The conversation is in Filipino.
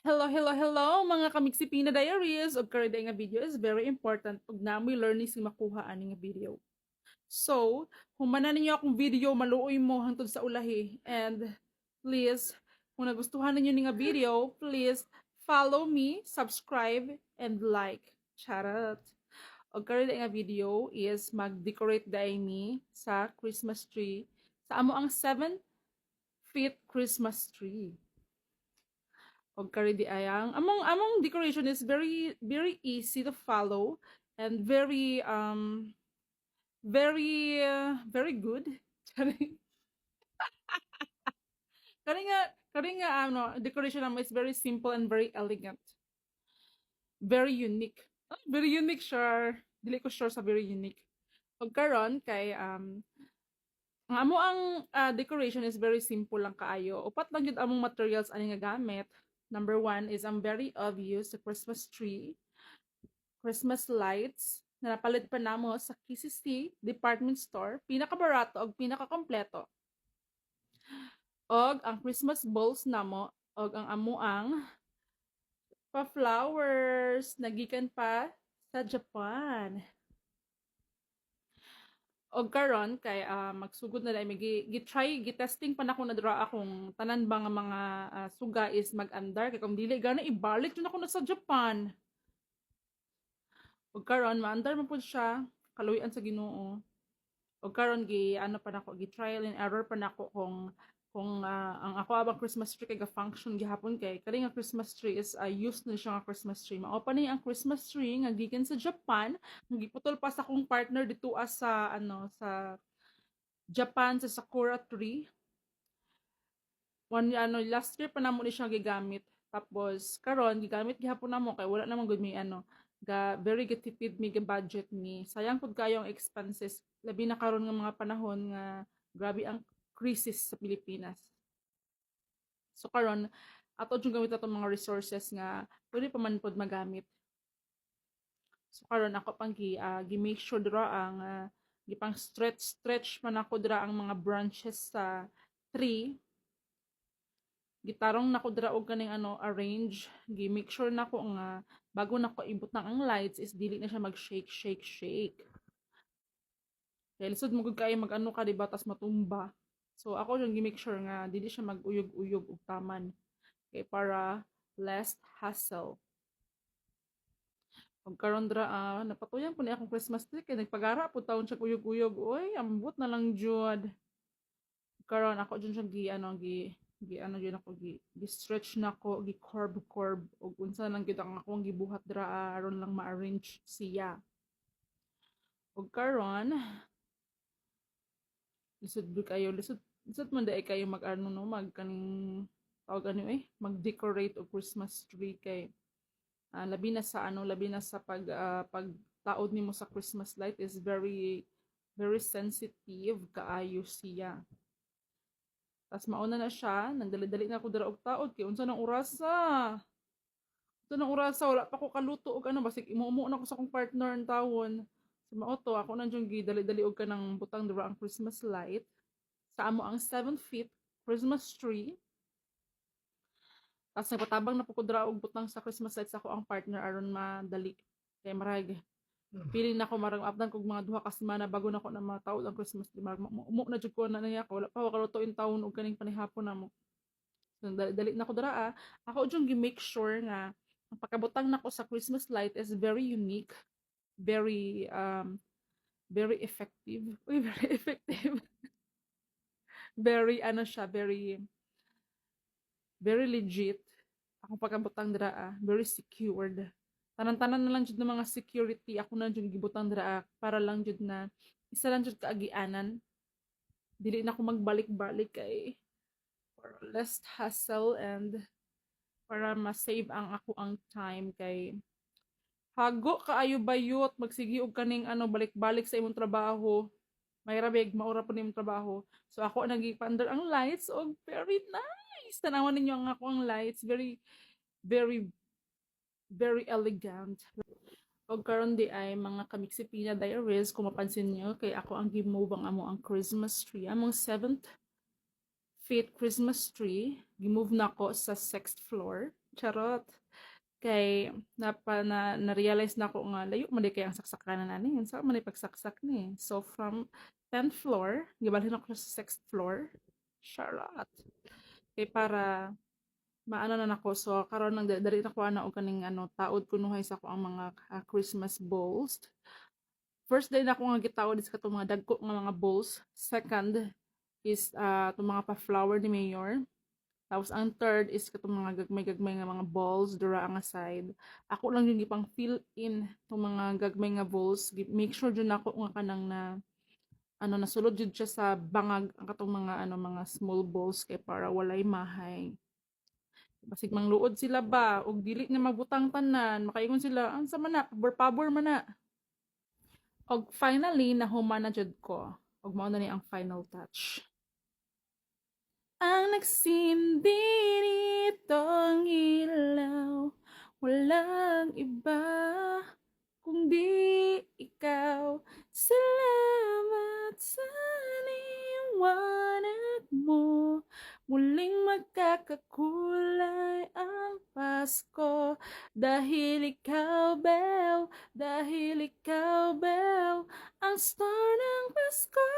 Hello mga kamigsipina diaries og karday nga video is very important ug namoy learnings nga makuha ani nga video. So, humana ninyo akong video maluoy mo hangtod sa ulahi and please kung nagustuhan ninyo ni nga video, please follow me, subscribe and like. Charot. Og karday nga video is mag-decorate daay mi sa Christmas tree sa amo ang 7 feet Christmas tree. Og kari di ayang among decoration is very easy to follow and very good. kari nga kari nga decoration naman is very simple and very elegant, very unique. Very unique sure, dili ko sure sa very unique. Og karon kay ang amo ang decoration is very simple lang kaayo. Upat lang jud among materials ani nga gamit. Number one is ang very obvious, the Christmas tree, Christmas lights, na napalit pa namo sa KCC department store, pinakabarato og pinakakompleto. Og ang Christmas balls namo, og ang amuang pa-flowers, nagikan pa sa Japan. Og karon kay magsugod na dai gi-testing pa nako na dra akong tanan ba nga mga suga is mag-andar kay kung dili gana ibalik jud ako na sa Japan. Og karon maandar man pud siya kaluyan sa Ginoo. Og karon pa nako gi trial and error pa nako kung ang ako abang Christmas tree kay ga-function gihapon kay kani nga Christmas tree is used na siya nga Christmas tree. Mao pa ni ang Christmas tree nga gikan sa Japan, nga giputol pa sa akong partner dito sa sa Japan sa Sakura tree. Last year pa namo ni siya gigamit. Tapos karon gigamit gihapon namo kay wala namang gud may very gitipid mi budget mi. Sayang pud kayo ang expenses labi na karon nga mga panahon nga grabe ang crisis sa Pilipinas. So karon ato jud gamit atong mga resources nga pwede pa man pod magamit. So karon ako pang gi-make sure dira ang gipang stretch man ako dira ang mga branches sa tree. Gitarong nako dira og kaning arrange, gi-make sure nako nga bago nako ibutang ang lights is dili na siya mag-shake. Kaya lisod mo gud kayo mag-ano ka diba tas matumba. So ako yung gi-make sure nga dili siya mag-uyog-uyog ug taman. Kay para less hassle. Pag karon dra napatuyan po ni akong Christmas tree kay nagpagara po taon siya uyog-uyog. Oy, ambot na lang jud. Karon ako jud siya jud ako gi-stretch nako, gi-curve ug unsa lang gyud ang akong gibuhat dra aron lang ma-arrange siya. Ug karon lisod man dai kayo mag kaning tawag mag-decorate og Christmas tree kay labi na sa pagtaod nimo sa Christmas light is very sensitive kaayo siya. Tas mauna na siya, nagdali-dali na ako dira og taod kay unsa nang orasa. Wala pa ko kaluto og basig imumo na ko sa akong partner ang tawon. So mao to ako nang gidali-dali og kanang butang dira ang Christmas light sa amo ang 7 feet Christmas tree. Tapos nagpatabang na po ko dira og butang sa Christmas lights ako ang partner aron madali. Kay marag feeling na ko marang after kog mga duha ka semana bago na ko na mataod ang Christmas tree. Umo na jud ko na niya ko wala pa ko kaluto in taon og kaning panihapon namo. So dali na ko dira ako jud gi-make sure nga ang pagkabutang nako sa Christmas light is very unique, very effective. Uy, very effective. Very very legit. Akong pagkabutang dira very secured. Tanan-tanan na lang jud ng mga security ako na jud gibutang dira para lang jud na isa lang jud kaagianan. Dili na ako magbalik-balik kay for less hassle and para ma-save ang time kay hago kaayo bayot magsigi og kaning balik-balik sa imong trabaho. May rabig maura po nimong trabaho. So ako nagipandar ang lights og very nice. Tanawan ninyo ang ako ang lights very very elegant. Og karon di ay mga kamiksipina diaries kung mapansin niyo kay ako ang gi-move ang amo ang Christmas tree. Among 7th feet Christmas tree, gi-move na ko sa 6th floor. Charot. Kay na-realize na ko nga layo man di kay ang saksakanan ani. Sa man pagsaksak ni. So from 10th floor, gibalhin ako sa 6th floor. Charot. Kay para maano na nako so karon nang dali na ko ana og kaning ano taod kunuhay sa ko ang mga Christmas bowls. First day na ako nga gitawod is katong mga dagko nga mga bowls. Second is itong mga pa-flower ni Mayor. Tapos ang third is katong mga gagmay-gagmay nga mga balls dura ang side. Ako lang yung gipang fill in itong mga gagmay nga balls. Make sure jud nako nga kanang na ano nasulod jud siya sa bangag ang katong mga ano mga small balls kay para walay mahay. Basig mangluod sila ba og dili na magbutang tanan, makaingon sila ansa man na pabor man na. Og finally nahuman na jud ko. Og mao na ni ang final touch. Ang nagsindi nitong ilaw, walang iba kundi ikaw. Salamat sa liwanag mo, muling magkakakulay ang Pasko. Dahil ikaw, Belle, ang star ng Pasko.